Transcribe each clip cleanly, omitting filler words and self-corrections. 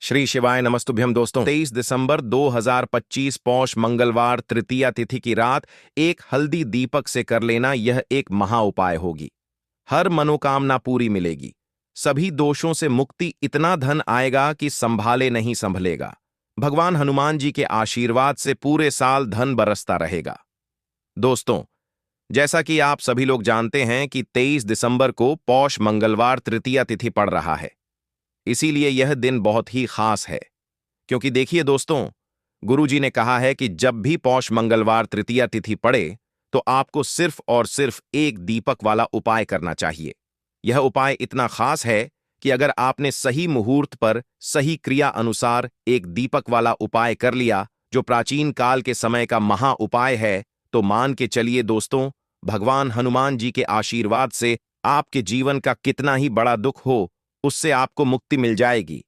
श्री शिवाय नमस्तुभ्यम दोस्तों। 23 दिसंबर 2025 पौष मंगलवार तृतीया तिथि की रात एक हल्दी दीपक से कर लेना यह एक महा उपाय होगी। हर मनोकामना पूरी मिलेगी, सभी दोषों से मुक्ति, इतना धन आएगा कि संभाले नहीं संभलेगा। भगवान हनुमान जी के आशीर्वाद से पूरे साल धन बरसता रहेगा। दोस्तों, जैसा कि आप सभी लोग जानते हैं कि 23 दिसंबर को पौष मंगलवार तृतीया तिथि पड़ रहा है। इसीलिए यह दिन बहुत ही खास है, क्योंकि देखिए दोस्तों, गुरुजी ने कहा है कि जब भी पौष मंगलवार तृतीया तिथि पड़े तो आपको सिर्फ और सिर्फ एक दीपक वाला उपाय करना चाहिए। यह उपाय इतना खास है कि अगर आपने सही मुहूर्त पर सही क्रिया अनुसार एक दीपक वाला उपाय कर लिया, जो प्राचीन काल के समय का महा उपाय है, तो मान के चलिए दोस्तों, भगवान हनुमान जी के आशीर्वाद से आपके जीवन का कितना ही बड़ा दुख हो, उससे आपको मुक्ति मिल जाएगी।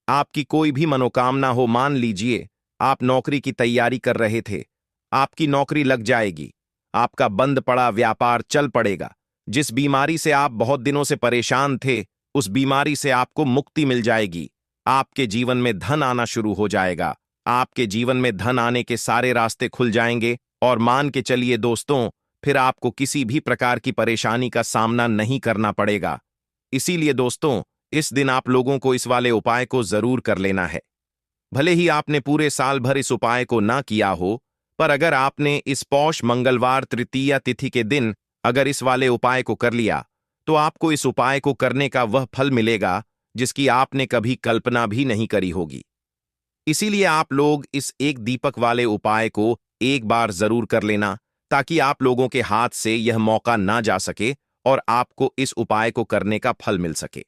आपकी कोई भी मनोकामना हो, मान लीजिए आप नौकरी की तैयारी कर रहे थे, आपकी नौकरी लग जाएगी, आपका बंद पड़ा व्यापार चल पड़ेगा, जिस बीमारी से आप बहुत दिनों से परेशान थे, उस बीमारी से आपको मुक्ति मिल जाएगी। आपके जीवन में धन आना शुरू हो जाएगा, आपके जीवन में धन आने के सारे रास्ते खुल जाएंगे और मान के चलिए दोस्तों, फिर आपको किसी भी प्रकार की परेशानी का सामना नहीं करना पड़ेगा। इसीलिए दोस्तों, इस दिन आप लोगों को इस वाले उपाय को जरूर कर लेना है। भले ही आपने पूरे साल भर इस उपाय को ना किया हो, पर अगर आपने इस पौष मंगलवार तृतीया तिथि के दिन अगर इस वाले उपाय को कर लिया, तो आपको इस उपाय को करने का वह फल मिलेगा जिसकी आपने कभी कल्पना भी नहीं करी होगी। इसीलिए आप लोग इस एक दीपक वाले उपाय को एक बार जरूर कर लेना, ताकि आप लोगों के हाथ से यह मौका ना जा सके और आपको इस उपाय को करने का फल मिल सके।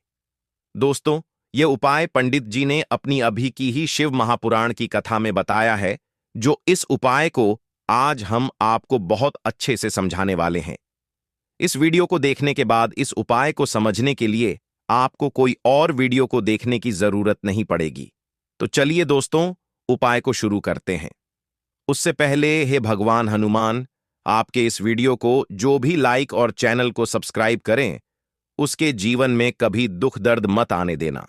दोस्तों, यह उपाय पंडित जी ने अपनी अभी की ही शिव महापुराण की कथा में बताया है, जो इस उपाय को आज हम आपको बहुत अच्छे से समझाने वाले हैं। इस वीडियो को देखने के बाद इस उपाय को समझने के लिए आपको कोई और वीडियो को देखने की जरूरत नहीं पड़ेगी। तो चलिए दोस्तों, उपाय को शुरू करते हैं। उससे पहले हे भगवान हनुमान, आपके इस वीडियो को जो भी लाइक और चैनल को सब्सक्राइब करें, उसके जीवन में कभी दुख दर्द मत आने देना।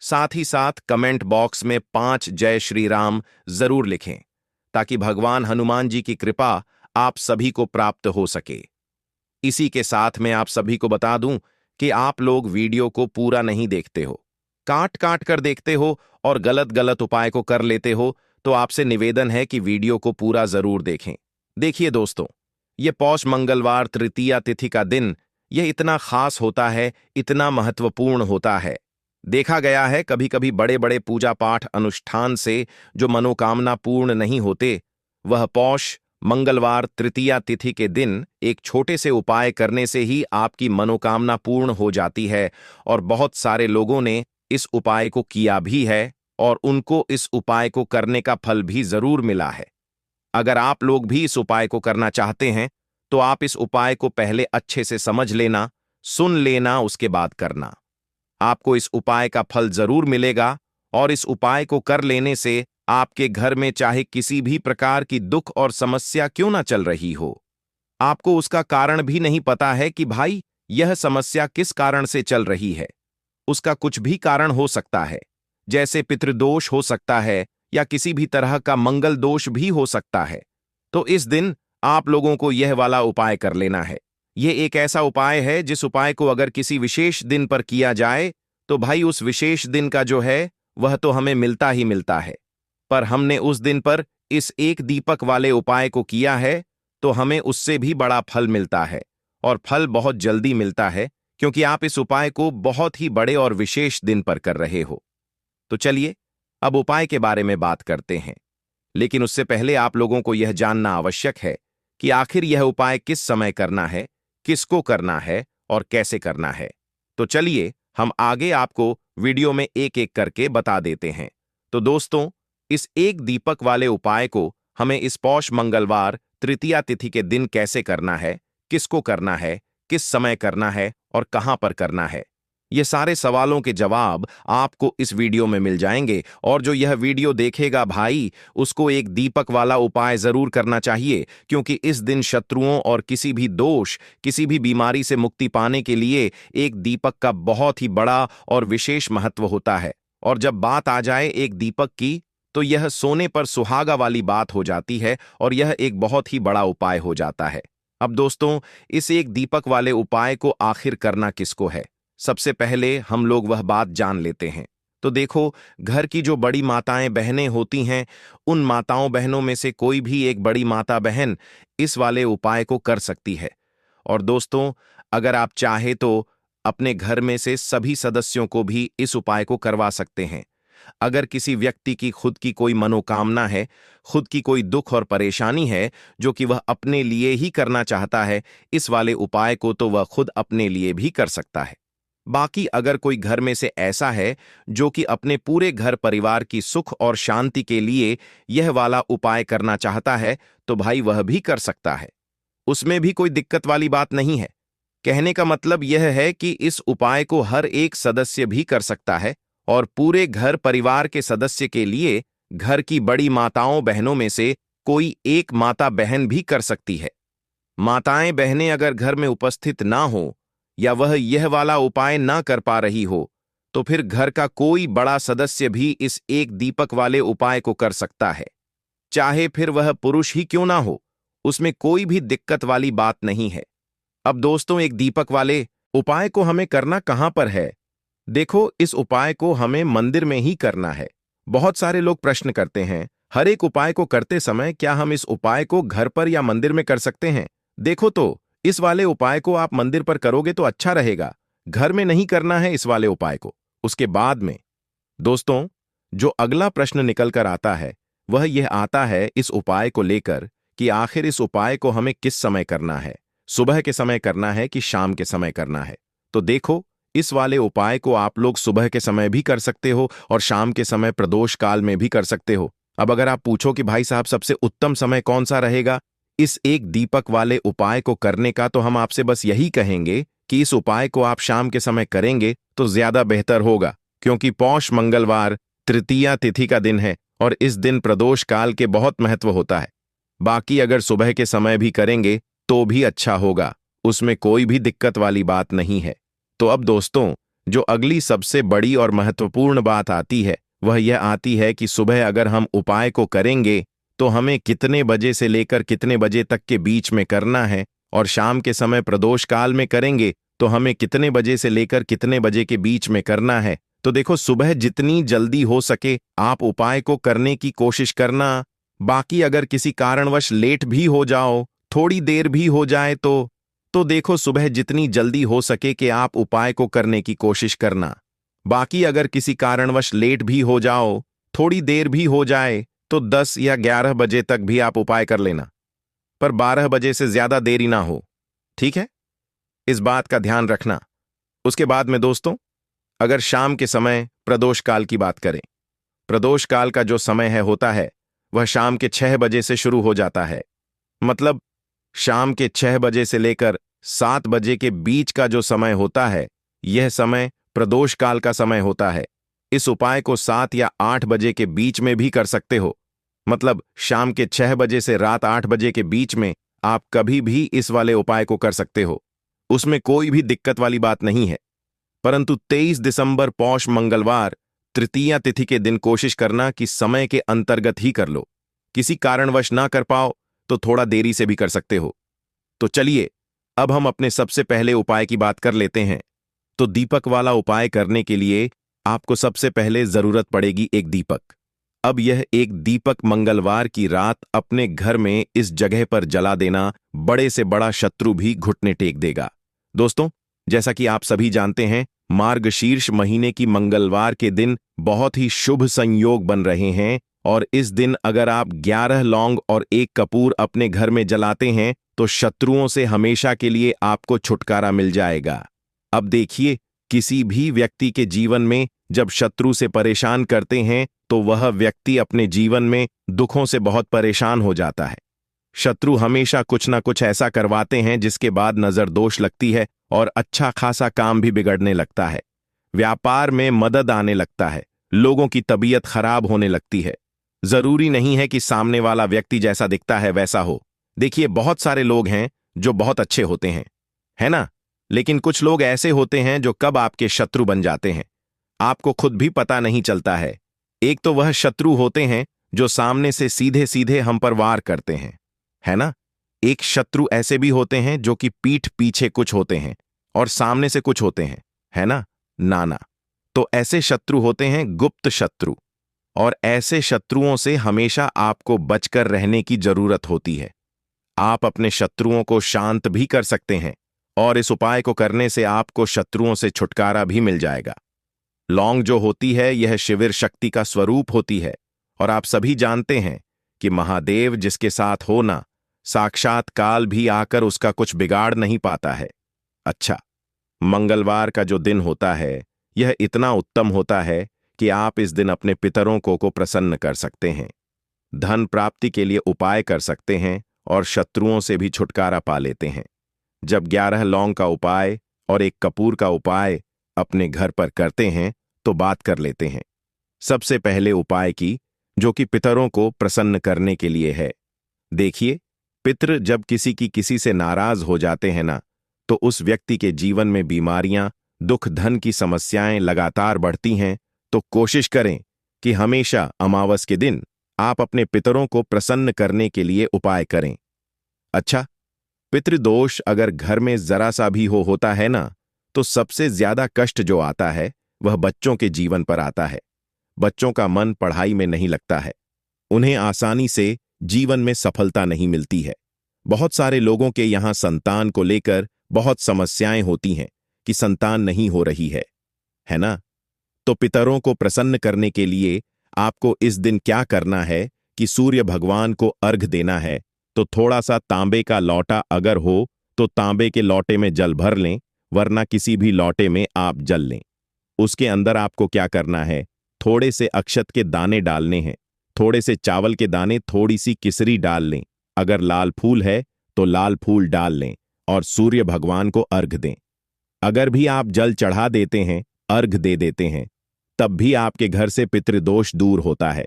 साथ ही साथ कमेंट बॉक्स में 5 जय श्री राम जरूर लिखें, ताकि भगवान हनुमान जी की कृपा आप सभी को प्राप्त हो सके। इसी के साथ मैं आप सभी को बता दूं कि आप लोग वीडियो को पूरा नहीं देखते हो, काट काट कर देखते हो और गलत गलत उपाय को कर लेते हो, तो आपसे निवेदन है कि वीडियो को पूरा जरूर देखें। देखिए दोस्तों, यह पौष मंगलवार तृतीया तिथि का दिन यह इतना खास होता है, इतना महत्वपूर्ण होता है। देखा गया है कभी कभी बड़े बड़े पूजा पाठ अनुष्ठान से जो मनोकामना पूर्ण नहीं होते, वह पौष मंगलवार तृतीया तिथि के दिन एक छोटे से उपाय करने से ही आपकी मनोकामना पूर्ण हो जाती है। और बहुत सारे लोगों ने इस उपाय को किया भी है और उनको इस उपाय को करने का फल भी जरूर मिला है। अगर आप लोग भी इस उपाय को करना चाहते हैं, तो आप इस उपाय को पहले अच्छे से समझ लेना, सुन लेना, उसके बाद करना। आपको इस उपाय का फल जरूर मिलेगा और इस उपाय को कर लेने से आपके घर में चाहे किसी भी प्रकार की दुख और समस्या क्यों ना चल रही हो, आपको उसका कारण भी नहीं पता है कि भाई यह समस्या किस कारण से चल रही है। उसका कुछ भी कारण हो सकता है, जैसे पितृदोष हो सकता है या किसी भी तरह का मंगल दोष भी हो सकता है। तो इस दिन आप लोगों को यह वाला उपाय कर लेना है। यह एक ऐसा उपाय है जिस उपाय को अगर किसी विशेष दिन पर किया जाए, तो भाई उस विशेष दिन का जो है वह तो हमें मिलता ही मिलता है। पर हमने उस दिन पर इस एक दीपक वाले उपाय को किया है, तो हमें उससे भी बड़ा फल मिलता है, और फल बहुत जल्दी मिलता है, क्योंकि आप इस उपाय को बहुत ही बड़े और विशेष दिन पर कर रहे हो। तो चलिए अब उपाय के बारे में बात करते हैं। लेकिन उससे पहले आप लोगों को यह जानना आवश्यक है कि आखिर यह उपाय किस समय करना है, किसको करना है और कैसे करना है। तो चलिए हम आगे आपको वीडियो में एक एक करके बता देते हैं। तो दोस्तों, इस एक दीपक वाले उपाय को हमें इस पौष मंगलवार तृतीया तिथि के दिन कैसे करना है, किसको करना है, किस समय करना है और कहां पर करना है, ये सारे सवालों के जवाब आपको इस वीडियो में मिल जाएंगे। और जो यह वीडियो देखेगा भाई, उसको एक दीपक वाला उपाय जरूर करना चाहिए, क्योंकि इस दिन शत्रुओं और किसी भी दोष, किसी भी बीमारी से मुक्ति पाने के लिए एक दीपक का बहुत ही बड़ा और विशेष महत्व होता है। और जब बात आ जाए एक दीपक की, तो यह सोने पर सुहागा वाली बात हो जाती है और यह एक बहुत ही बड़ा उपाय हो जाता है। अब दोस्तों, इस एक दीपक वाले उपाय को आखिर करना किसको है, सबसे पहले हम लोग वह बात जान लेते हैं। तो देखो, घर की जो बड़ी माताएं बहनें होती हैं, उन माताओं बहनों में से कोई भी एक बड़ी माता बहन इस वाले उपाय को कर सकती है। और दोस्तों, अगर आप चाहे तो अपने घर में से सभी सदस्यों को भी इस उपाय को करवा सकते हैं। अगर किसी व्यक्ति की खुद की कोई मनोकामना है, खुद की कोई दुख और परेशानी है जो कि वह अपने लिए ही करना चाहता है, इस वाले उपाय को तो वह खुद अपने लिए भी कर सकता है। बाकी अगर कोई घर में से ऐसा है जो कि अपने पूरे घर परिवार की सुख और शांति के लिए यह वाला उपाय करना चाहता है, तो भाई वह भी कर सकता है। उसमें भी कोई दिक्कत वाली बात नहीं है। कहने का मतलब यह है कि इस उपाय को हर एक सदस्य भी कर सकता है और पूरे घर परिवार के सदस्य के लिए घर की बड़ी माताओं बहनों में से कोई एक माता बहन भी कर सकती है। माताएं बहनें अगर घर में उपस्थित ना हो या वह यह वाला उपाय ना कर पा रही हो, तो फिर घर का कोई बड़ा सदस्य भी इस एक दीपक वाले उपाय को कर सकता है। चाहे फिर वह पुरुष ही क्यों ना हो, उसमें कोई भी दिक्कत वाली बात नहीं है। अब दोस्तों, एक दीपक वाले उपाय को हमें करना कहां पर है? देखो, इस उपाय को हमें मंदिर में ही करना है। बहुत सारे लोग प्रश्न करते हैं, हर एक उपाय को करते समय क्या हम इस उपाय को घर पर या मंदिर में कर सकते हैं? देखो, तो इस वाले उपाय को आप मंदिर पर करोगे तो अच्छा रहेगा। घर में नहीं करना है इस वाले उपाय को। उसके बाद में दोस्तों, जो अगला प्रश्न निकल कर आता है वह यह आता है इस उपाय को लेकर कि आखिर इस उपाय को हमें किस समय करना है, सुबह के समय करना है कि शाम के समय करना है? तो देखो, इस वाले उपाय को आप लोग सुबह के समय भी कर सकते हो और शाम के समय प्रदोष काल में भी कर सकते हो। अब अगर आप पूछो कि भाई साहब सबसे उत्तम समय कौन सा रहेगा इस एक दीपक वाले उपाय को करने का, तो हम आपसे बस यही कहेंगे कि इस उपाय को आप शाम के समय करेंगे तो ज्यादा बेहतर होगा, क्योंकि पौष मंगलवार तृतीया तिथि का दिन है और इस दिन प्रदोष काल के बहुत महत्व होता है। बाकी अगर सुबह के समय भी करेंगे तो भी अच्छा होगा, उसमें कोई भी दिक्कत वाली बात नहीं है। तो अब दोस्तों, जो अगली सबसे बड़ी और महत्वपूर्ण बात आती है वह यह आती है कि सुबह अगर हम उपाय को करेंगे तो हमें कितने बजे से लेकर कितने बजे तक के बीच में करना है, और शाम के समय प्रदोष काल में करेंगे तो हमें कितने बजे से लेकर कितने बजे के बीच में करना है। तो देखो, सुबह जितनी जल्दी हो सके आप उपाय को करने की कोशिश करना। बाकी अगर किसी कारणवश लेट भी हो जाओ, थोड़ी देर भी हो जाए तो देखो, सुबह जितनी जल्दी हो सके कि आप उपाय को करने की कोशिश करना। बाकी अगर किसी कारणवश लेट भी हो जाओ, थोड़ी देर भी हो जाए, तो 10 या 11 बजे तक भी आप उपाय कर लेना, पर 12 बजे से ज्यादा देरी ना हो। ठीक है, इस बात का ध्यान रखना। उसके बाद में दोस्तों, अगर शाम के समय प्रदोष काल की बात करें, प्रदोष काल का जो समय है होता है वह शाम के 6 बजे से शुरू हो जाता है। मतलब शाम के 6 बजे से लेकर 7 बजे के बीच का जो समय होता है, यह समय प्रदोष काल का समय होता है। इस उपाय को 7 या 8 बजे के बीच में भी कर सकते हो। मतलब शाम के 6 बजे से रात 8 बजे के बीच में आप कभी भी इस वाले उपाय को कर सकते हो, उसमें कोई भी दिक्कत वाली बात नहीं है। परंतु 23 दिसंबर पौष मंगलवार तृतीया तिथि के दिन कोशिश करना कि समय के अंतर्गत ही कर लो। किसी कारणवश ना कर पाओ तो थोड़ा देरी से भी कर सकते हो। तो चलिए, अब हम अपने सबसे पहले उपाय की बात कर लेते हैं। तो दीपक वाला उपाय करने के लिए आपको सबसे पहले जरूरत पड़ेगी एक दीपक। अब यह एक दीपक मंगलवार की रात अपने घर में इस जगह पर जला देना, बड़े से बड़ा शत्रु भी घुटने टेक देगा। दोस्तों, जैसा कि आप सभी जानते हैं, मार्गशीर्ष महीने की मंगलवार के दिन बहुत ही शुभ संयोग बन रहे हैं और इस दिन अगर आप 11 लौंग और 1 कपूर अपने घर में जलाते हैं तो शत्रुओं से हमेशा के लिए आपको छुटकारा मिल जाएगा। अब देखिए, किसी भी व्यक्ति के जीवन में जब शत्रु से परेशान करते हैं तो वह व्यक्ति अपने जीवन में दुखों से बहुत परेशान हो जाता है। शत्रु हमेशा कुछ ना कुछ ऐसा करवाते हैं जिसके बाद नजर दोष लगती है और अच्छा खासा काम भी बिगड़ने लगता है, व्यापार में मदद आने लगता है, लोगों की तबीयत खराब होने लगती है। जरूरी नहीं है कि सामने वाला व्यक्ति जैसा दिखता है वैसा हो। देखिए, बहुत सारे लोग हैं जो बहुत अच्छे होते हैं, है ना? लेकिन कुछ लोग ऐसे होते हैं जो कब आपके शत्रु बन जाते हैं। आपको खुद भी पता नहीं चलता है। एक तो वह शत्रु होते हैं जो सामने से सीधे सीधे हम पर वार करते हैं, है ना। एक शत्रु ऐसे भी होते हैं जो कि पीठ पीछे कुछ होते हैं और सामने से कुछ होते हैं, है ना। नाना तो ऐसे शत्रु होते हैं गुप्त शत्रु, और ऐसे शत्रुओं से हमेशा आपको बचकर रहने की जरूरत होती है। आप अपने शत्रुओं को शांत भी कर सकते हैं, और इस उपाय को करने से आपको शत्रुओं से छुटकारा भी मिल जाएगा। लौंग जो होती है यह शिविर शक्ति का स्वरूप होती है, और आप सभी जानते हैं कि महादेव जिसके साथ हो ना, साक्षात काल भी आकर उसका कुछ बिगाड़ नहीं पाता है। अच्छा, मंगलवार का जो दिन होता है यह इतना उत्तम होता है कि आप इस दिन अपने पितरों को प्रसन्न कर सकते हैं, धन प्राप्ति के लिए उपाय कर सकते हैं और शत्रुओं से भी छुटकारा पा लेते हैं। जब 11 लौंग का उपाय और 1 कपूर का उपाय अपने घर पर करते हैं तो बात कर लेते हैं। सबसे पहले उपाय की, जो कि पितरों को प्रसन्न करने के लिए है। देखिए, पितृ जब किसी से नाराज हो जाते हैं ना, तो उस व्यक्ति के जीवन में बीमारियां, दुख, धन की समस्याएं लगातार बढ़ती हैं। तो कोशिश करें कि हमेशा अमावस के दिन आप अपने पितरों को प्रसन्न करने के लिए उपाय करें। अच्छा, पितृदोष अगर घर में जरा सा भी होता है ना, तो सबसे ज्यादा कष्ट जो आता है वह बच्चों के जीवन पर आता है। बच्चों का मन पढ़ाई में नहीं लगता है, उन्हें आसानी से जीवन में सफलता नहीं मिलती है। बहुत सारे लोगों के यहाँ संतान को लेकर बहुत समस्याएं होती हैं कि संतान नहीं हो रही है ना। तो पितरों को प्रसन्न करने के लिए आपको इस दिन क्या करना है कि सूर्य भगवान को अर्घ देना है। तो थोड़ा सा तांबे का लौटा अगर हो तो तांबे के लौटे में जल भर लें, वरना किसी भी लौटे में आप जल लें। उसके अंदर आपको क्या करना है, थोड़े से अक्षत के दाने डालने हैं, थोड़े से चावल के दाने, थोड़ी सी किसरी डाल लें। अगर लाल फूल है तो लाल फूल डाल लें और सूर्य भगवान को अर्घ दें। अगर भी आप जल चढ़ा देते हैं, अर्घ दे देते हैं, तब भी आपके घर से पितृदोष दूर होता है।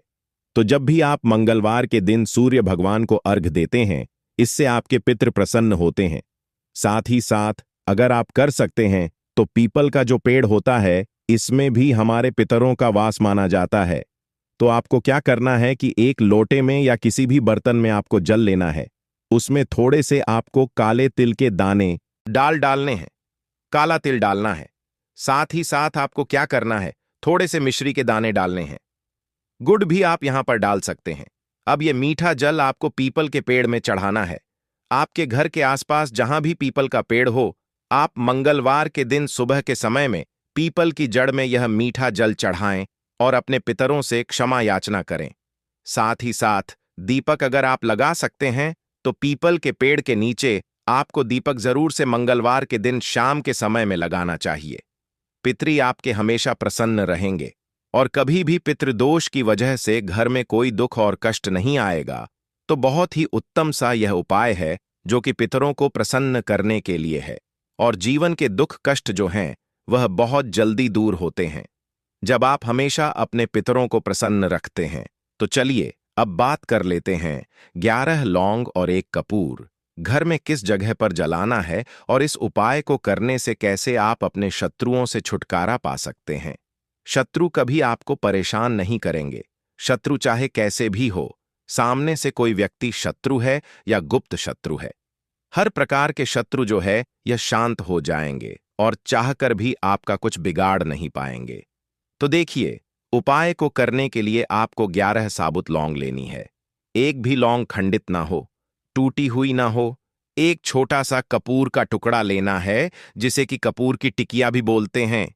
तो जब भी आप मंगलवार के दिन सूर्य भगवान को अर्घ देते हैं, इससे आपके पितृ प्रसन्न होते हैं। साथ ही साथ अगर आप कर सकते हैं तो पीपल का जो पेड़ होता है, इसमें भी हमारे पितरों का वास माना जाता है। तो आपको क्या करना है कि एक लोटे में या किसी भी बर्तन में आपको जल लेना है, उसमें थोड़े से आपको काले तिल के दाने डालने हैं, काला तिल डालना है। साथ ही साथ आपको क्या करना है, थोड़े से मिश्री के दाने डालने हैं। गुड़ भी आप यहां पर डाल सकते हैं। अब यह मीठा जल आपको पीपल के पेड़ में चढ़ाना है। आपके घर के आसपास जहां भी पीपल का पेड़ हो, आप मंगलवार के दिन सुबह के समय में पीपल की जड़ में यह मीठा जल चढ़ाएं और अपने पितरों से क्षमा याचना करें। साथ ही साथ दीपक अगर आप लगा सकते हैं तो पीपल के पेड़ के नीचे आपको दीपक जरूर से मंगलवार के दिन शाम के समय में लगाना चाहिए। पितृ आपके हमेशा प्रसन्न रहेंगे और कभी भी पितृदोष की वजह से घर में कोई दुख और कष्ट नहीं आएगा। तो बहुत ही उत्तम सा यह उपाय है जो कि पितरों को प्रसन्न करने के लिए है, और जीवन के दुख कष्ट जो हैं वह बहुत जल्दी दूर होते हैं जब आप हमेशा अपने पितरों को प्रसन्न रखते हैं। तो चलिए अब बात कर लेते हैं 11 लौंग और 1 कपूर घर में किस जगह पर जलाना है, और इस उपाय को करने से कैसे आप अपने शत्रुओं से छुटकारा पा सकते हैं। शत्रु कभी आपको परेशान नहीं करेंगे। शत्रु चाहे कैसे भी हो, सामने से कोई व्यक्ति शत्रु है या गुप्त शत्रु है, हर प्रकार के शत्रु जो है यह शांत हो जाएंगे और चाहकर भी आपका कुछ बिगाड़ नहीं पाएंगे। तो देखिए, उपाय को करने के लिए आपको 11 साबुत लौंग लेनी है। एक भी लौंग खंडित ना हो, टूटी हुई ना हो। एक छोटा सा कपूर का टुकड़ा लेना है, जिसे कि कपूर की टिकिया भी बोलते हैं।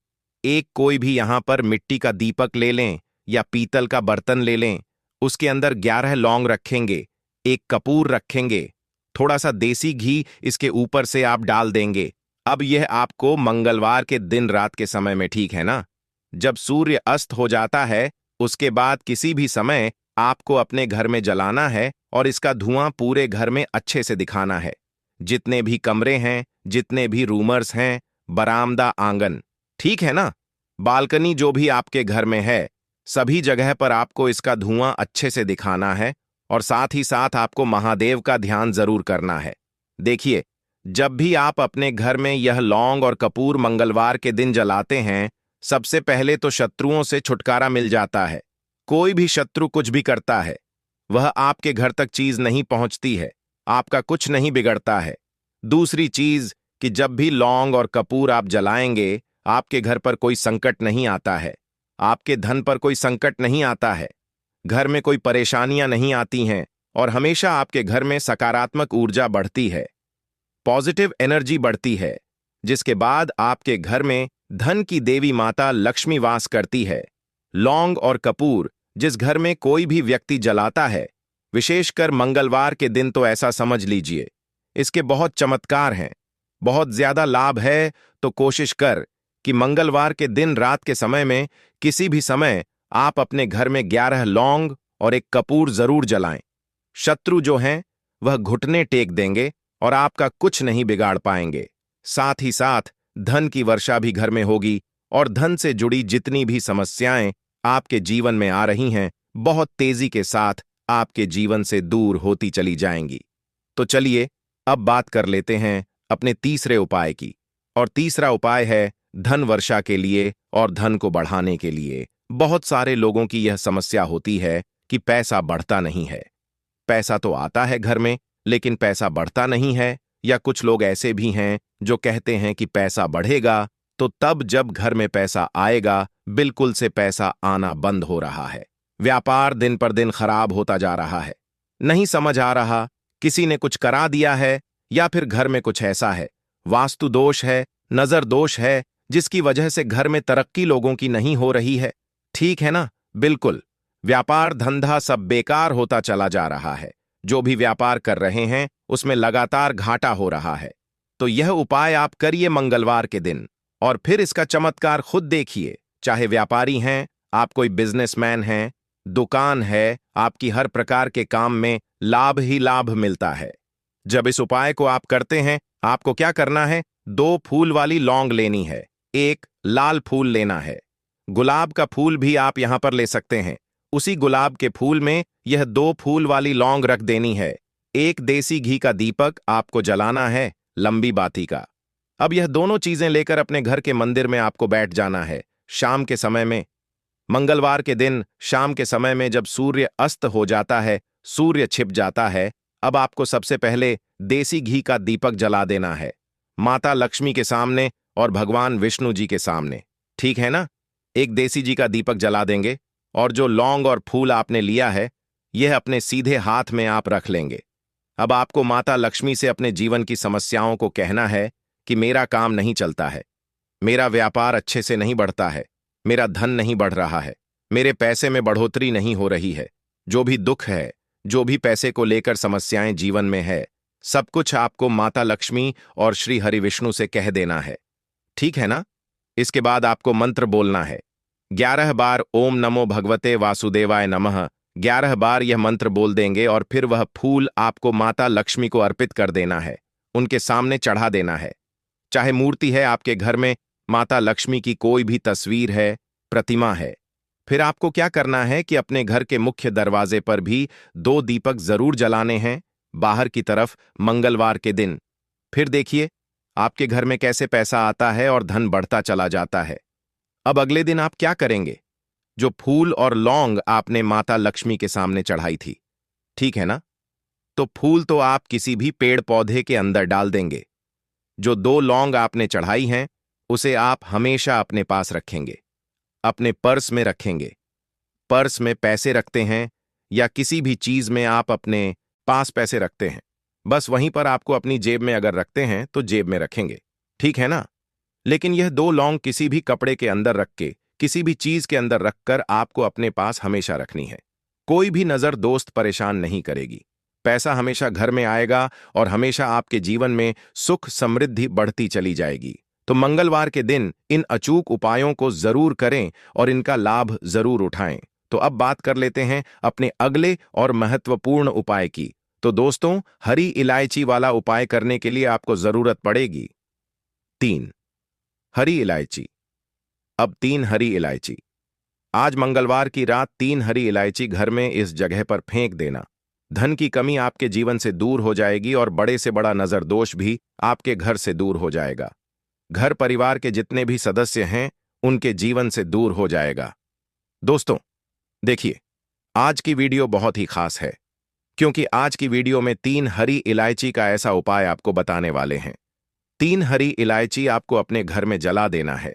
एक कोई भी यहां पर मिट्टी का दीपक ले लें या पीतल का बर्तन ले लें, उसके अंदर 11 लौंग रखेंगे, 1 कपूर रखेंगे, थोड़ा सा देसी घी इसके ऊपर से आप डाल देंगे। अब यह आपको मंगलवार के दिन रात के समय में, ठीक है ना, जब सूर्य अस्त हो जाता है उसके बाद किसी भी समय आपको अपने घर में जलाना है और इसका धुआं पूरे घर में अच्छे से दिखाना है। जितने भी कमरे हैं, जितने भी रूमर्स हैं, बरामदा, आंगन, ठीक है ना, बालकनी जो भी आपके घर में है, सभी जगह पर आपको इसका धुआं अच्छे से दिखाना है। और साथ ही साथ आपको महादेव का ध्यान जरूर करना है। देखिए, जब भी आप अपने घर में यह लौंग और कपूर मंगलवार के दिन जलाते हैं, सबसे पहले तो शत्रुओं से छुटकारा मिल जाता है। कोई भी शत्रु कुछ भी करता है, वह आपके घर तक चीज नहीं पहुंचती है, आपका कुछ नहीं बिगड़ता है। दूसरी चीज कि जब भी लौंग और कपूर आप जलाएंगे, आपके घर पर कोई संकट नहीं आता है, आपके धन पर कोई संकट नहीं आता है, घर में कोई परेशानियां नहीं आती हैं और हमेशा आपके घर में सकारात्मक ऊर्जा बढ़ती है, पॉजिटिव एनर्जी बढ़ती है, जिसके बाद आपके घर में धन की देवी माता लक्ष्मी वास करती है। लौंग और कपूर जिस घर में कोई भी व्यक्ति जलाता है, विशेषकर मंगलवार के दिन, तो ऐसा समझ लीजिए इसके बहुत चमत्कार हैं, बहुत ज्यादा लाभ है। तो कोशिश कर कि मंगलवार के दिन रात के समय में किसी भी समय आप अपने घर में 11 लौंग और एक कपूर जरूर जलाएं। शत्रु जो हैं वह घुटने टेक देंगे और आपका कुछ नहीं बिगाड़ पाएंगे। साथ ही साथ धन की वर्षा भी घर में होगी और धन से जुड़ी जितनी भी समस्याएं आपके जीवन में आ रही हैं, बहुत तेजी के साथ आपके जीवन से दूर होती चली जाएंगी। तो चलिए अब बात कर लेते हैं अपने तीसरे उपाय की। और तीसरा उपाय है धन वर्षा के लिए और धन को बढ़ाने के लिए। बहुत सारे लोगों की यह समस्या होती है कि पैसा बढ़ता नहीं है। पैसा तो आता है घर में, लेकिन पैसा बढ़ता नहीं है। या कुछ लोग ऐसे भी हैं जो कहते हैं कि पैसा बढ़ेगा, तो तब जब घर में पैसा आएगा, बिल्कुल से पैसा आना बंद हो रहा है। व्यापार दिन पर दिन खराब होता जा रहा है। नहीं समझ आ रहा, किसी ने कुछ करा दिया है या फिर घर में कुछ ऐसा है, वास्तु दोष है, नजर दोष है, जिसकी वजह से घर में तरक्की लोगों की नहीं हो रही है। ठीक है ना? बिल्कुल। व्यापार धंधा सब बेकार होता चला जा रहा है। जो भी व्यापार कर रहे हैं उसमें लगातार घाटा हो रहा है। तो यह उपाय आप करिए मंगलवार के दिन और फिर इसका चमत्कार खुद देखिए। चाहे व्यापारी हैं, आप कोई बिजनेसमैन हैं, दुकान है, आपकी हर प्रकार के काम में लाभ ही लाभ मिलता है। जब इस उपाय को आप करते हैं, आपको क्या करना है? 2 फूल वाली लौंग लेनी है, 1 लाल फूल लेना है। गुलाब का फूल भी आप यहां पर ले सकते हैं। उसी गुलाब के फूल में यह 2 फूल वाली लौंग रख देनी है। 1 देसी घी का दीपक आपको जलाना है, लंबी बाती का। अब यह दोनों चीजें लेकर अपने घर के मंदिर में आपको बैठ जाना है। शाम के समय में, मंगलवार के दिन शाम के समय में जब सूर्य अस्त हो जाता है, सूर्य छिप जाता है, अब आपको सबसे पहले देसी घी का दीपक जला देना है, माता लक्ष्मी के सामने और भगवान विष्णु जी के सामने। ठीक है ना? एक देसी घी का दीपक जला देंगे और जो लौंग और फूल आपने लिया है, यह अपने सीधे हाथ में आप रख लेंगे। अब आपको माता लक्ष्मी से अपने जीवन की समस्याओं को कहना है कि मेरा काम नहीं चलता है, मेरा व्यापार अच्छे से नहीं बढ़ता है, मेरा धन नहीं बढ़ रहा है, मेरे पैसे में बढ़ोतरी नहीं हो रही है। जो भी दुख है, जो भी पैसे को लेकर समस्याएं जीवन में है, सब कुछ आपको माता लक्ष्मी और श्री हरि विष्णु से कह देना है। ठीक है ना? इसके बाद आपको मंत्र बोलना है। 11 बार ओम नमो भगवते वासुदेवाय नमः, 11 बार यह मंत्र बोल देंगे और फिर वह फूल आपको माता लक्ष्मी को अर्पित कर देना है, उनके सामने चढ़ा देना है। चाहे मूर्ति है आपके घर में, माता लक्ष्मी की कोई भी तस्वीर है, प्रतिमा है, फिर आपको क्या करना है कि अपने घर के मुख्य दरवाजे पर भी 2 दीपक जरूर जलाने हैं, बाहर की तरफ, मंगलवार के दिन। फिर देखिए आपके घर में कैसे पैसा आता है और धन बढ़ता चला जाता है। अब अगले दिन आप क्या करेंगे? जो फूल और लौंग आपने माता लक्ष्मी के सामने चढ़ाई थी, ठीक है ना? तो फूल तो आप किसी भी पेड़ पौधे के अंदर डाल देंगे। जो 2 लौंग आपने चढ़ाई हैं, उसे आप हमेशा अपने पास रखेंगे, अपने पर्स में रखेंगे। पर्स में पैसे रखते हैं या किसी भी चीज में आप अपने पास पैसे रखते हैं, बस वहीं पर आपको अपनी जेब में अगर रखते हैं तो जेब में रखेंगे। ठीक है ना? लेकिन यह 2 लौंग किसी भी कपड़े के अंदर रख के, किसी भी चीज के अंदर रखकर आपको अपने पास हमेशा रखनी है। कोई भी नजर दोस्त परेशान नहीं करेगी। पैसा हमेशा घर में आएगा और हमेशा आपके जीवन में सुख समृद्धि बढ़ती चली जाएगी। तो मंगलवार के दिन इन अचूक उपायों को जरूर करें और इनका लाभ जरूर उठाएं। तो अब बात कर लेते हैं अपने अगले और महत्वपूर्ण उपाय की। तो दोस्तों, हरी इलायची वाला उपाय करने के लिए आपको जरूरत पड़ेगी 3 हरी इलायची। अब 3 हरी इलायची। आज मंगलवार की रात 3 हरी इलायची घर में इस जगह पर फेंक देना। धन की कमी आपके जीवन से दूर हो जाएगी और बड़े से बड़ा नजर दोष भी आपके घर से दूर हो जाएगा। घर परिवार के जितने भी सदस्य हैं, उनके जीवन से दूर हो जाएगा। दोस्तों, देखिए, आज की वीडियो बहुत ही खास है, क्योंकि आज की वीडियो में 3 हरी इलायची का ऐसा उपाय आपको बताने वाले हैं। 3 हरी इलायची आपको अपने घर में जला देना है।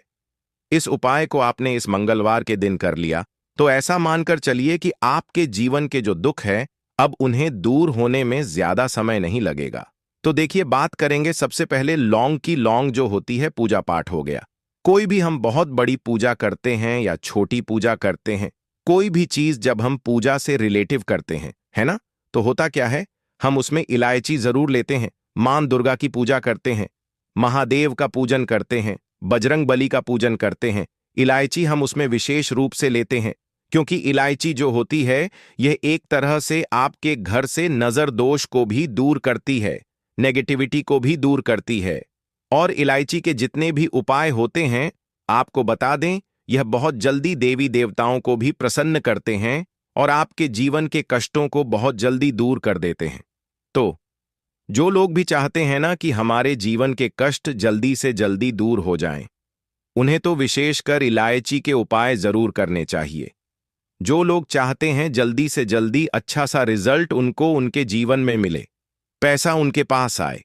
इस उपाय को आपने इस मंगलवार के दिन कर लिया तो ऐसा मानकर चलिए कि आपके जीवन के जो दुख है, अब उन्हें दूर होने में ज्यादा समय नहीं लगेगा। तो देखिए, बात करेंगे सबसे पहले लौंग की। लौंग जो होती है, पूजा पाठ हो गया। कोई भी हम बहुत बड़ी पूजा करते हैं या छोटी पूजा करते हैं, कोई भी चीज जब हम पूजा से रिलेटिव करते हैं, है ना, तो होता क्या है, हम उसमें इलायची जरूर लेते हैं। मां दुर्गा की पूजा करते हैं, महादेव का पूजन करते हैं, बजरंग बली का पूजन करते हैं, इलायची हम उसमें विशेष रूप से लेते हैं, क्योंकि इलायची जो होती है, यह एक तरह से आपके घर से नजर दोष को भी दूर करती है, नेगेटिविटी को भी दूर करती है। और इलायची के जितने भी उपाय होते हैं, आपको बता दें, यह बहुत जल्दी देवी देवताओं को भी प्रसन्न करते हैं और आपके जीवन के कष्टों को बहुत जल्दी दूर कर देते हैं। तो जो लोग भी चाहते हैं ना कि हमारे जीवन के कष्ट जल्दी से जल्दी दूर हो जाएं, उन्हें तो विशेषकर इलायची के उपाय जरूर करने चाहिए। जो लोग चाहते हैं जल्दी से जल्दी अच्छा सा रिजल्ट उनको उनके जीवन में मिले, पैसा उनके पास आए,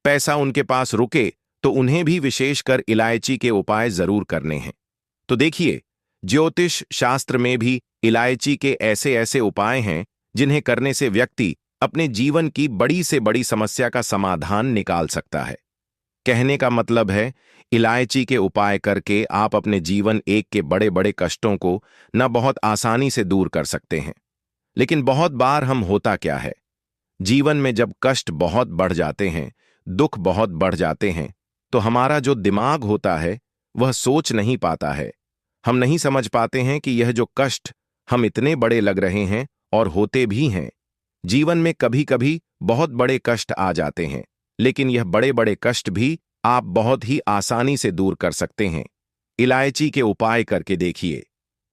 पैसा उनके पास रुके, तो उन्हें भी विशेषकर इलायची के उपाय जरूर करने हैं। तो देखिए, ज्योतिष शास्त्र में भी इलायची के ऐसे ऐसे उपाय हैं जिन्हें करने से व्यक्ति अपने जीवन की बड़ी से बड़ी समस्या का समाधान निकाल सकता है। कहने का मतलब है, इलायची के उपाय करके आप अपने जीवन एक के बड़े बड़े कष्टों को न बहुत आसानी से दूर कर सकते हैं। लेकिन बहुत बार हम होता क्या है, जीवन में जब कष्ट बहुत बढ़ जाते हैं, दुख बहुत बढ़ जाते हैं, तो हमारा जो दिमाग होता है वह सोच नहीं पाता है। हम नहीं समझ पाते हैं कि यह जो कष्ट हम इतने बड़े लग रहे हैं, और होते भी हैं। जीवन में कभी कभी बहुत बड़े कष्ट आ जाते हैं, लेकिन यह बड़े बड़े कष्ट भी आप बहुत ही आसानी से दूर कर सकते हैं। इलायची के उपाय करके देखिए।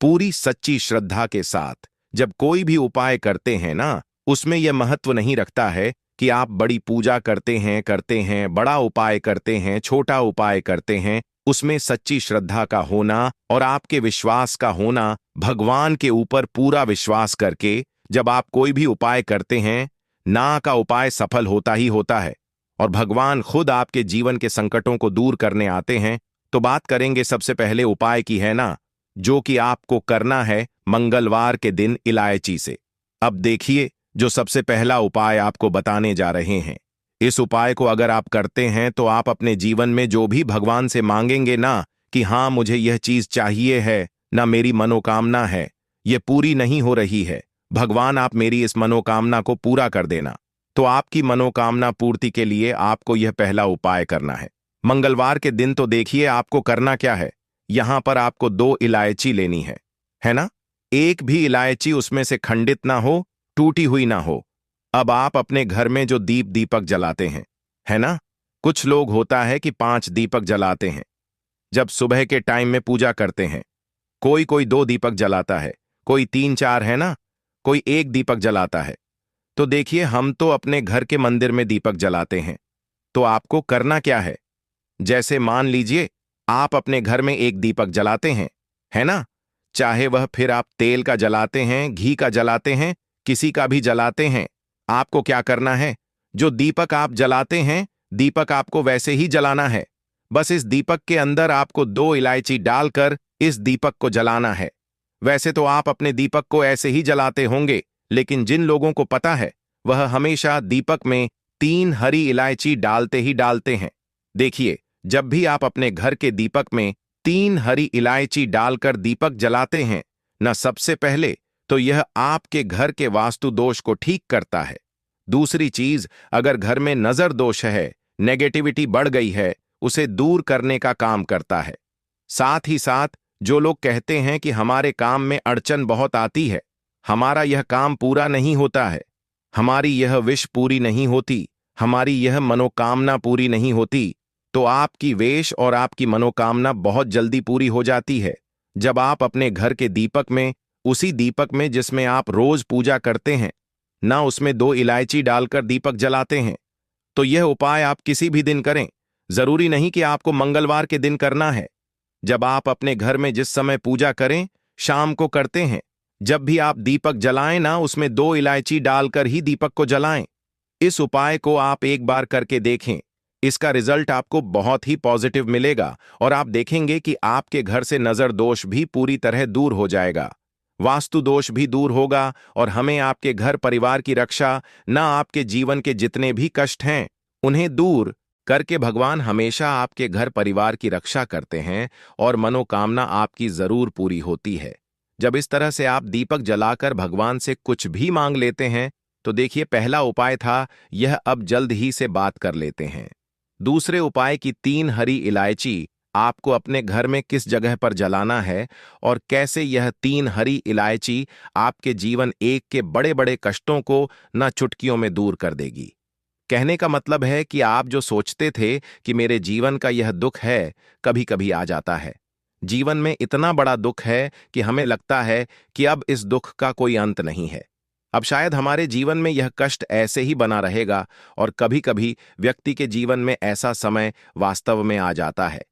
पूरी सच्ची श्रद्धा के साथ जब कोई भी उपाय करते हैं ना, उसमें यह महत्व नहीं रखता है कि आप बड़ी पूजा करते हैं, बड़ा उपाय करते हैं, छोटा उपाय करते हैं। उसमें सच्ची श्रद्धा का होना और आपके विश्वास का होना, भगवान के ऊपर पूरा विश्वास करके जब आप कोई भी उपाय करते हैं ना, का उपाय सफल होता ही होता है और भगवान खुद आपके जीवन के संकटों को दूर करने आते हैं। तो बात करेंगे सबसे पहले उपाय की, है ना, जो कि आपको करना है मंगलवार के दिन इलायची से। अब देखिए, जो सबसे पहला उपाय आपको बताने जा रहे हैं, इस उपाय को अगर आप करते हैं तो आप अपने जीवन में जो भी भगवान से मांगेंगे ना कि हाँ मुझे यह चीज चाहिए है, ना मेरी मनोकामना है, यह पूरी नहीं हो रही है, भगवान आप मेरी इस मनोकामना को पूरा कर देना, तो आपकी मनोकामना पूर्ति के लिए आपको यह पहला उपाय करना है मंगलवार के दिन। तो देखिए, आपको करना क्या है, यहां पर आपको 2 इलायची लेनी है ना। एक भी इलायची उसमें से खंडित ना हो, टूटी हुई ना हो। अब आप अपने घर में जो दीपक जलाते हैं, है ना, कुछ लोग होता है कि 5 दीपक जलाते हैं जब सुबह के टाइम में पूजा करते हैं। कोई 2 दीपक जलाता है, कोई 3-4, है ना, कोई 1 दीपक जलाता है। तो देखिए, हम तो अपने घर के मंदिर में दीपक जलाते हैं। तो आपको करना क्या है, जैसे मान लीजिए आप अपने घर में 1 दीपक जलाते हैं, है ना, चाहे वह फिर आप तेल का जलाते हैं, घी का जलाते हैं, किसी का भी जलाते हैं, आपको क्या करना है, जो दीपक आप जलाते हैं, दीपक आपको वैसे ही जलाना है। बस इस दीपक के अंदर आपको 2 इलायची डालकर इस दीपक को जलाना है। वैसे तो आप अपने दीपक को ऐसे ही जलाते होंगे, लेकिन जिन लोगों को पता है वह हमेशा दीपक में 3 हरी इलायची डालते ही डालते हैं। देखिए, जब भी आप अपने घर के दीपक में 3 हरी इलायची डालकर दीपक जलाते हैं न, सबसे पहले तो यह आपके घर के वास्तु दोष को ठीक करता है। दूसरी चीज, अगर घर में नजर दोष है, नेगेटिविटी बढ़ गई है, उसे दूर करने का काम करता है। साथ ही साथ जो लोग कहते हैं कि हमारे काम में अड़चन बहुत आती है, हमारा यह काम पूरा नहीं होता है, हमारी यह विश पूरी नहीं होती, हमारी यह मनोकामना पूरी नहीं होती, तो आपकी वेश और आपकी मनोकामना बहुत जल्दी पूरी हो जाती है जब आप अपने घर के दीपक में, उसी दीपक में जिसमें आप रोज पूजा करते हैं ना, उसमें 2 इलायची डालकर दीपक जलाते हैं। तो यह उपाय आप किसी भी दिन करें, जरूरी नहीं कि आपको मंगलवार के दिन करना है। जब आप अपने घर में जिस समय पूजा करें, शाम को करते हैं, जब भी आप दीपक जलाएं ना, उसमें 2 इलायची डालकर ही दीपक को जलाएं। इस उपाय को आप एक बार करके देखें। इसका रिजल्ट आपको बहुत ही पॉजिटिव मिलेगा और आप देखेंगे कि आपके घर से नजर दोष भी पूरी तरह दूर हो जाएगा, वास्तु दोष भी दूर होगा और हमें आपके घर परिवार की रक्षा, ना आपके जीवन के जितने भी कष्ट हैं उन्हें दूर करके भगवान हमेशा आपके घर परिवार की रक्षा करते हैं और मनोकामना आपकी जरूर पूरी होती है। जब इस तरह से आप दीपक जलाकर भगवान से कुछ भी मांग लेते हैं तो देखिए, पहला उपाय था यह, अब जल्द ही से बात कर लेते हैं। दूसरे उपाय की 3 हरी इलायची आपको अपने घर में किस जगह पर जलाना है और कैसे यह 3 हरी इलायची आपके जीवन एक के बड़े बड़े कष्टों को न चुटकियों में दूर कर देगी। कहने का मतलब है कि आप जो सोचते थे कि मेरे जीवन का यह दुख है, कभी कभी आ जाता है। जीवन में इतना बड़ा दुख है कि हमें लगता है कि अब इस दुख का कोई अंत नहीं है, अब शायद हमारे जीवन में यह कष्ट ऐसे ही बना रहेगा। और कभी कभी व्यक्ति के जीवन में ऐसा समय वास्तव में आ जाता है।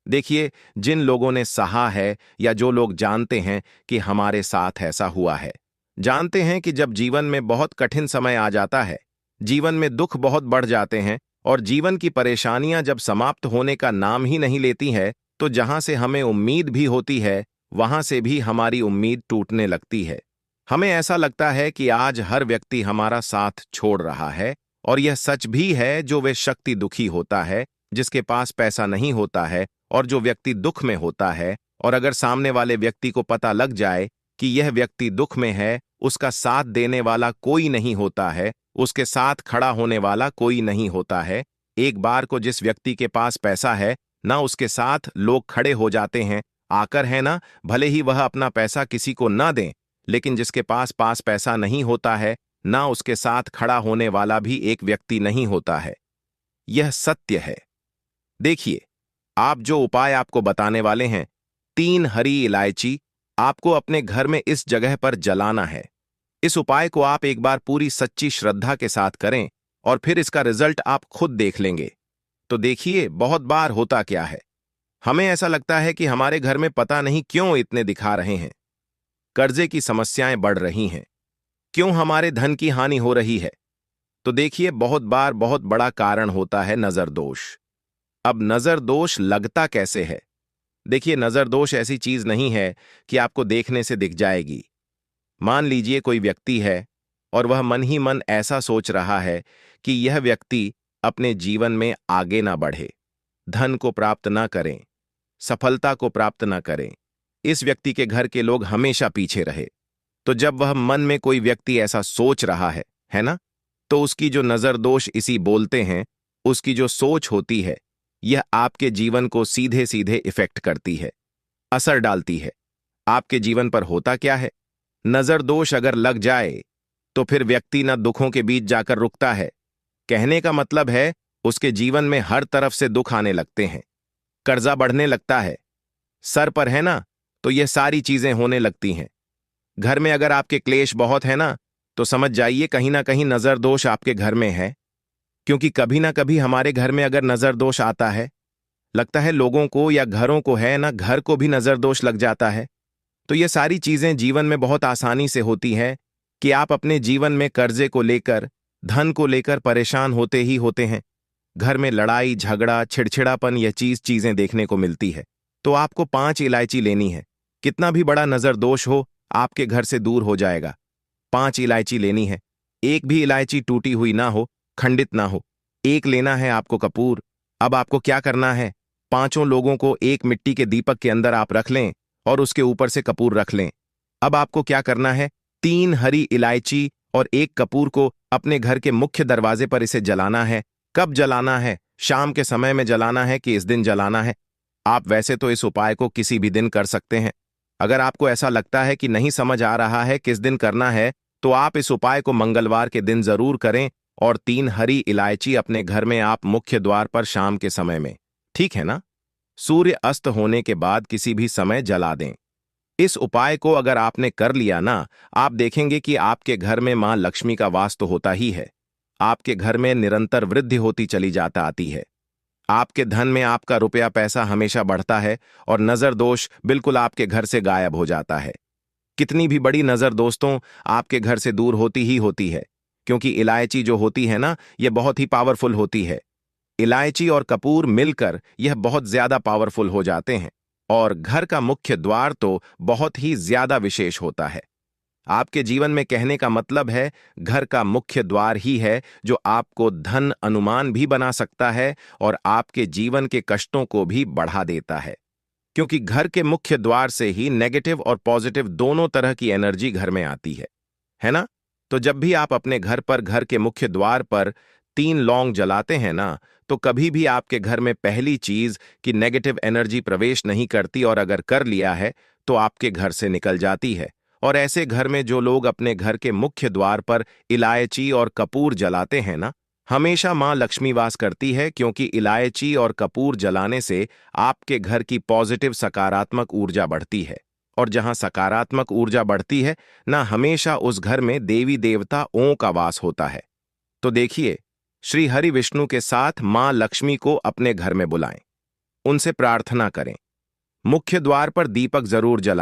देखिए, जिन लोगों ने सहा है या जो लोग जानते हैं कि हमारे साथ ऐसा हुआ है, जानते हैं कि जब जीवन में बहुत कठिन समय आ जाता है, जीवन में दुख बहुत बढ़ जाते हैं और जीवन की परेशानियां जब समाप्त होने का नाम ही नहीं लेती है, तो जहां से हमें उम्मीद भी होती है, वहां से भी हमारी उम्मीद टूटने लगती है। हमें ऐसा लगता है कि आज हर व्यक्ति हमारा साथ छोड़ रहा है और यह सच भी है। जो वे शक्ति दुखी होता है, जिसके पास पैसा नहीं होता है और जो व्यक्ति दुख में होता है, और अगर सामने वाले व्यक्ति को पता लग जाए कि यह व्यक्ति दुख में है, उसका साथ देने वाला कोई नहीं होता है, उसके साथ खड़ा होने वाला कोई नहीं होता है। एक बार को जिस व्यक्ति के पास पैसा है ना, उसके साथ लोग खड़े हो जाते हैं आकर, है ना, भले ही वह अपना पैसा किसी को ना दें, लेकिन जिसके पास पैसा नहीं होता है ना, उसके साथ खड़ा होने वाला भी एक व्यक्ति नहीं होता है। यह सत्य है। देखिए, आप जो उपाय आपको बताने वाले हैं, 3 हरी इलायची आपको अपने घर में इस जगह पर जलाना है। इस उपाय को आप एक बार पूरी सच्ची श्रद्धा के साथ करें और फिर इसका रिजल्ट आप खुद देख लेंगे। तो देखिए, बहुत बार होता क्या है, हमें ऐसा लगता है कि हमारे घर में पता नहीं क्यों इतने दिखा रहे हैं, कर्जे की समस्याएं बढ़ रही हैं, क्यों हमारे धन की हानि हो रही है। तो देखिए, बहुत बार बहुत बड़ा कारण होता है नजर दोष। अब नजर दोष लगता कैसे है? देखिए, नजर दोष ऐसी चीज नहीं है कि आपको देखने से दिख जाएगी। मान लीजिए कोई व्यक्ति है और वह मन ही मन ऐसा सोच रहा है कि यह व्यक्ति अपने जीवन में आगे ना बढ़े, धन को प्राप्त ना करें, सफलता को प्राप्त ना करें, इस व्यक्ति के घर के लोग हमेशा पीछे रहे। तो जब वह मन में कोई व्यक्ति ऐसा सोच रहा है ना, तो उसकी जो नजर दोष इसी बोलते हैं, उसकी जो सोच होती है, यह आपके जीवन को सीधे सीधे इफेक्ट करती है, असर डालती है। आपके जीवन पर होता क्या है, नजर दोष अगर लग जाए तो फिर व्यक्ति न दुखों के बीच जाकर रुकता है। कहने का मतलब है, उसके जीवन में हर तरफ से दुख आने लगते हैं, कर्जा बढ़ने लगता है, सर पर है ना, तो ये सारी चीजें होने लगती हैं। घर में अगर आपके क्लेश बहुत है ना, तो समझ जाइए कहीं ना कहीं नजर दोष आपके घर में है। क्योंकि कभी ना कभी हमारे घर में अगर नजर दोष आता है, लगता है लोगों को या घरों को है ना, घर को भी नजर दोष लग जाता है। तो ये सारी चीजें जीवन में बहुत आसानी से होती हैं कि आप अपने जीवन में कर्जे को लेकर, धन को लेकर परेशान होते ही होते हैं। घर में लड़ाई झगड़ा छिड़छिड़ापन, यह चीजें देखने को मिलती है। तो आपको 5 इलायची लेनी है। कितना भी बड़ा नजर दोष हो, आपके घर से दूर हो जाएगा। 5 इलायची लेनी है। एक भी इलायची टूटी हुई ना हो, खंडित ना हो। एक लेना है आपको कपूर। अब आपको क्या करना है, 5 लोगों को एक मिट्टी के दीपक के अंदर आप रख लें और उसके ऊपर से कपूर रख लें। अब आपको क्या करना है, 3 हरी इलायची और 1 कपूर को अपने घर के मुख्य दरवाजे पर इसे जलाना है। कब जलाना है, शाम के समय में जलाना है कि इस दिन जलाना है? आप वैसे तो इस उपाय को किसी भी दिन कर सकते हैं। अगर आपको ऐसा लगता है कि नहीं समझ आ रहा है किस दिन करना है, तो आप इस उपाय को मंगलवार के दिन जरूर करें और 3 हरी इलायची अपने घर में आप मुख्य द्वार पर शाम के समय में, ठीक है ना, सूर्य अस्त होने के बाद किसी भी समय जला दें। इस उपाय को अगर आपने कर लिया ना, आप देखेंगे कि आपके घर में मां लक्ष्मी का वास तो होता ही है, आपके घर में निरंतर वृद्धि होती चली जाता आती है। आपके धन में आपका रुपया पैसा हमेशा बढ़ता है और नजर दोष बिल्कुल आपके घर से गायब हो जाता है। कितनी भी बड़ी नजर दोस्तों आपके घर से दूर होती ही होती है, क्योंकि इलायची जो होती है ना, यह बहुत ही पावरफुल होती है। इलायची और कपूर मिलकर यह बहुत ज्यादा पावरफुल हो जाते हैं और घर का मुख्य द्वार तो बहुत ही ज्यादा विशेष होता है। आपके जीवन में कहने का मतलब है घर का मुख्य द्वार ही है जो आपको धन अनुमान भी बना सकता है और आपके जीवन के कष्टों को भी बढ़ा देता है, क्योंकि घर के मुख्य द्वार से ही नेगेटिव और पॉजिटिव दोनों तरह की एनर्जी घर में आती है ना? तो जब भी आप अपने घर पर घर के मुख्य द्वार पर 3 लौंग जलाते हैं ना, तो कभी भी आपके घर में पहली चीज कि नेगेटिव एनर्जी प्रवेश नहीं करती, और अगर कर लिया है तो आपके घर से निकल जाती है। और ऐसे घर में जो लोग अपने घर के मुख्य द्वार पर इलायची और कपूर जलाते हैं ना, हमेशा मां लक्ष्मी वास करती है, क्योंकि इलायची और कपूर जलाने से आपके घर की पॉजिटिव सकारात्मक ऊर्जा बढ़ती है। और जहां सकारात्मक ऊर्जा बढ़ती है ना, हमेशा उस घर में देवी देवता ओं का वास होता है। तो देखिए, श्री हरि विष्णु के साथ मां लक्ष्मी को अपने घर में बुलाएं, उनसे प्रार्थना करें, मुख्य द्वार पर दीपक जरूर जलाएं।